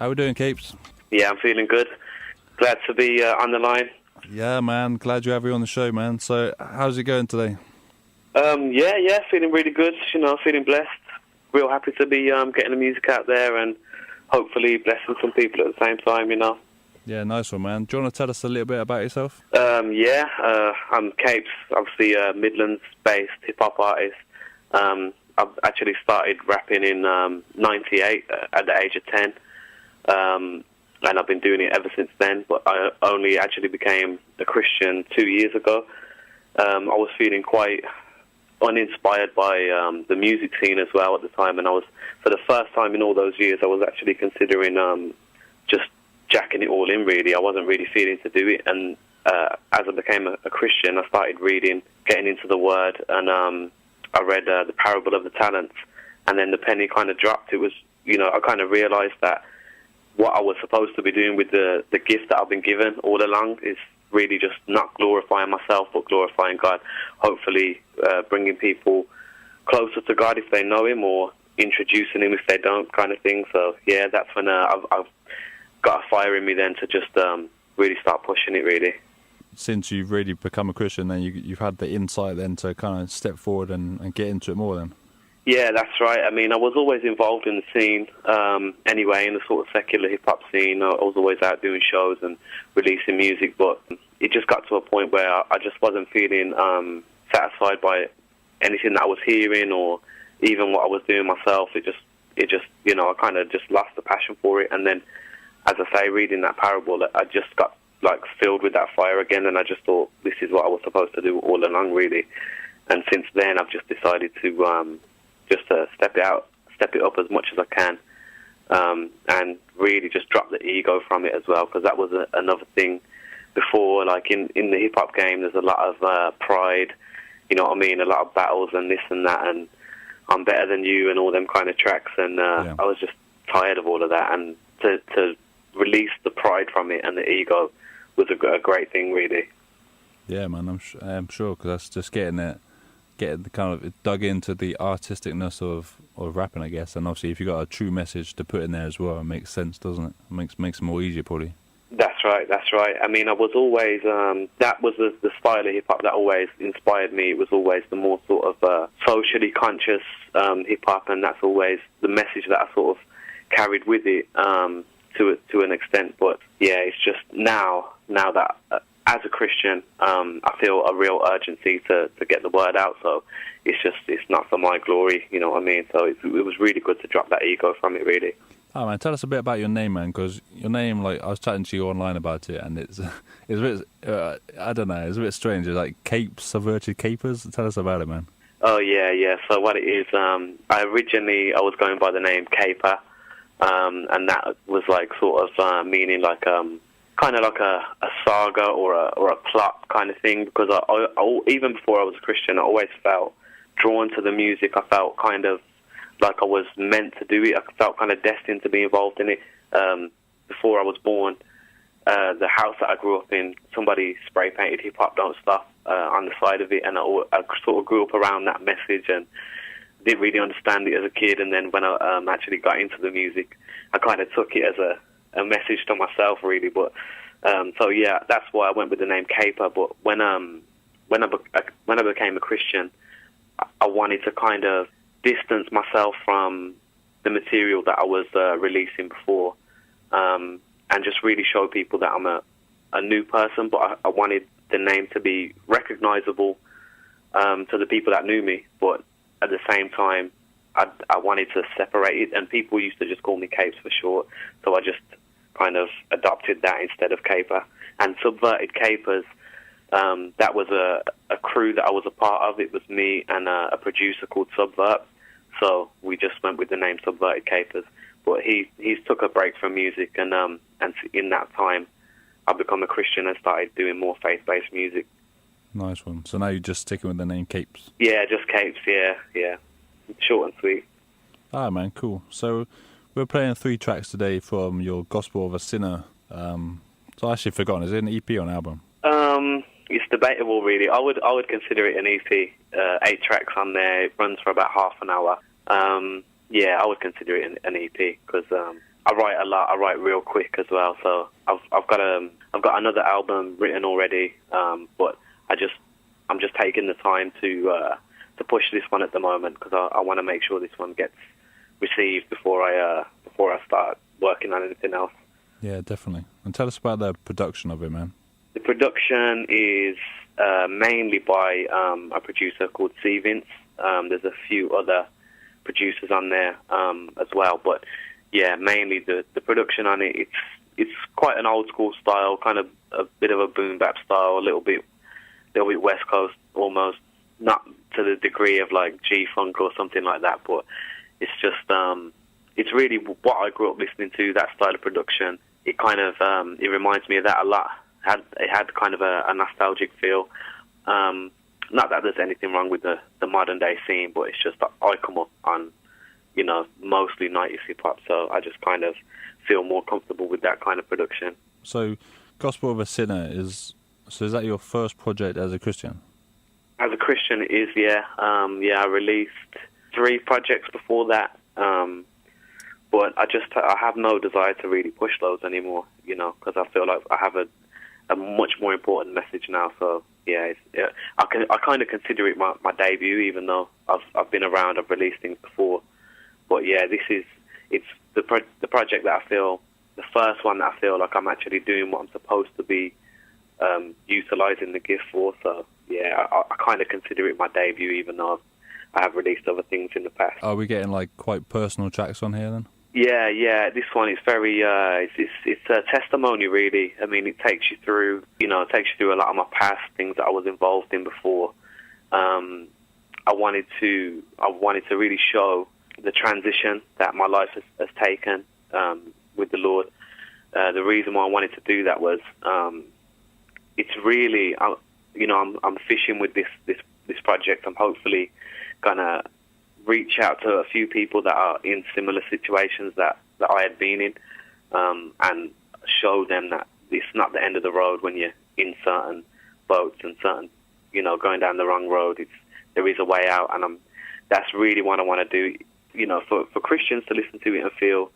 How we doing, Kapes? Yeah, I'm feeling good. Glad to be on the line. Yeah, man. Glad you have you on the show, man. So, how's it going today? Yeah, feeling really good. Feeling blessed. Real happy to be getting the music out there and hopefully blessing some people at the same time. Yeah, nice one, man. Do you want to tell us a little bit about yourself? I'm Kapes, obviously a Midlands-based hip-hop artist. I've actually started rapping in '98 at the age of 10. And I've been doing it ever since then, but I only actually became a Christian 2 years ago. I was feeling quite uninspired by the music scene as well at the time, and for the first time in all those years, I was actually considering just jacking it all in, really. I wasn't really feeling to do it, and as I became a Christian, I started reading, getting into the Word, and I read the Parable of the Talents, and then the penny kind of dropped. It was, I kind of realized that what I was supposed to be doing with the gift that I've been given all along is really just not glorifying myself, but glorifying God. Hopefully bringing people closer to God if they know Him, or introducing Him if they don't, kind of thing. So, yeah, that's when I've got a fire in me then to just really start pushing it, really. Since you've really become a Christian, then you've had the insight then to kind of step forward and get into it more then? Yeah, that's right. I mean, I was always involved in the scene anyway, in the sort of secular hip-hop scene. I was always out doing shows and releasing music, but it just got to a point where I just wasn't feeling satisfied by anything that I was hearing or even what I was doing myself. It just I kind of just lost the passion for it. And then, as I say, reading that parable, I just got filled with that fire again, and I just thought this is what I was supposed to do all along, really. And since then, I've just decided to just step it up as much as I can, and really just drop the ego from it as well, because that was another thing before. Like in the hip hop game, there's a lot of pride, you know what I mean, a lot of battles and this and that, and I'm better than you and all them kind of tracks, and I was just tired of all of that, and to release the pride from it and the ego was a great thing, really. Yeah, man, I'm sure, because that's just getting the kind of dug into the artisticness of rapping, I guess. And obviously, if you've got a true message to put in there as well, it makes sense, doesn't it? It makes it more easier, probably. That's right. I mean, I was always, that was the style of hip-hop that always inspired me. It was always the more sort of socially conscious hip-hop, and that's always the message that I sort of carried with it to an extent. But, yeah, it's just now that... as a Christian, I feel a real urgency to get the word out. So it's not for my glory, you know what I mean? So it was really good to drop that ego from it, really. Oh, man, tell us a bit about your name, man, because your name, I was chatting to you online about it, and it's a bit, I don't know, it's a bit strange. It's like Kapes, subverted capers. Tell us about it, man. Oh, yeah. So what it is, I was going by the name Caper, and that was sort of meaning kind of like a saga or a plot kind of thing, because I even before I was a Christian, I always felt drawn to the music. I felt kind of like I was meant to do it. I felt kind of destined to be involved in it. Before I was born, the house that I grew up in, somebody spray painted "Hip Hop Don't Stop" on the side of it, and I sort of grew up around that message and didn't really understand it as a kid. And then when I actually got into the music, I kind of took it as a message to myself, really. But so yeah, that's why I went with the name Caper. But when I became a Christian, I wanted to kind of distance myself from the material that I was releasing before, and just really show people that I'm a new person. But I wanted the name to be recognizable to the people that knew me. But at the same time, I wanted to separate it, and people used to just call me Kapes for short. So I just kind of adopted that instead of Caper. And Subverted Capers, that was a crew that I was a part of. It was me and a producer called Subvert. So we just went with the name Subverted Capers. But he's took a break from music, and in that time, I've become a Christian and started doing more faith-based music. Nice one. So now you're just sticking with the name Kapes? Yeah, just Kapes, yeah. Short and sweet. Ah, man, cool. So we're playing 3 tracks today from your Gospel of a Sinner. So I actually forgotten, is it an EP or an album? It's debatable, really. I would consider it an EP. 8 tracks on there. It runs for about half an hour. Yeah, I would consider it an EP, because I write a lot. I write real quick as well. So I've got another album written already, but I'm just taking the time to push this one at the moment because I want to make sure this one gets received before I start working on anything else. Yeah, definitely. And tell us about the production of it, man. The production is mainly by a producer called C. Vince. There's a few other producers on there as well, but yeah, mainly the production on it. It's quite an old school style, kind of a bit of a boom bap style, a little bit West Coast almost, not to the degree of like G-Funk or something like that, but it's just it's really what I grew up listening to, that style of production. It kind of it reminds me of that a lot. It had kind of a nostalgic feel. Not that there's anything wrong with the modern day scene, but it's just that I come up on, mostly 90s hip hop, so I just kind of feel more comfortable with that kind of production. So, Gospel of a Sinner is that your first project as a Christian? As a Christian, it is, yeah. I released 3 projects before that, but I have no desire to really push those anymore, because I feel like I have a much more important message now. So yeah, I kind of consider it my debut, even though I've been around, I've released things before. But yeah, it's the project that I feel, the first one that I feel like I'm actually doing what I'm supposed to be utilising the gift for. So yeah, I kind of consider it my debut, even though I have released other things in the past. Are we getting like quite personal tracks on here then? Yeah. This one is very it's a testimony, really. I mean, it takes you through, a lot of my past, things that I was involved in before. I wanted to really show the transition that my life has taken with the Lord. The reason why I wanted to do that was it's really, I'm fishing with this project. I'm hopefully gonna reach out to a few people that are in similar situations that I had been in, and show them that it's not the end of the road when you're in certain boats and certain, going down the wrong road. There is a way out, and that's really what I want to do. For Christians to listen to it and feel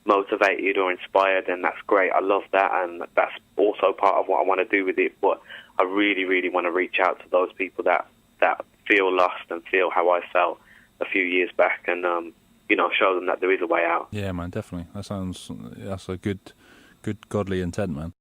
motivated or inspired, then that's great. I love that, and that's also part of what I want to do with it. But I really, really want to reach out to those people that feel lost and feel how I felt a few years back, and show them that there is a way out. Yeah, man, definitely. That's a good godly intent, man.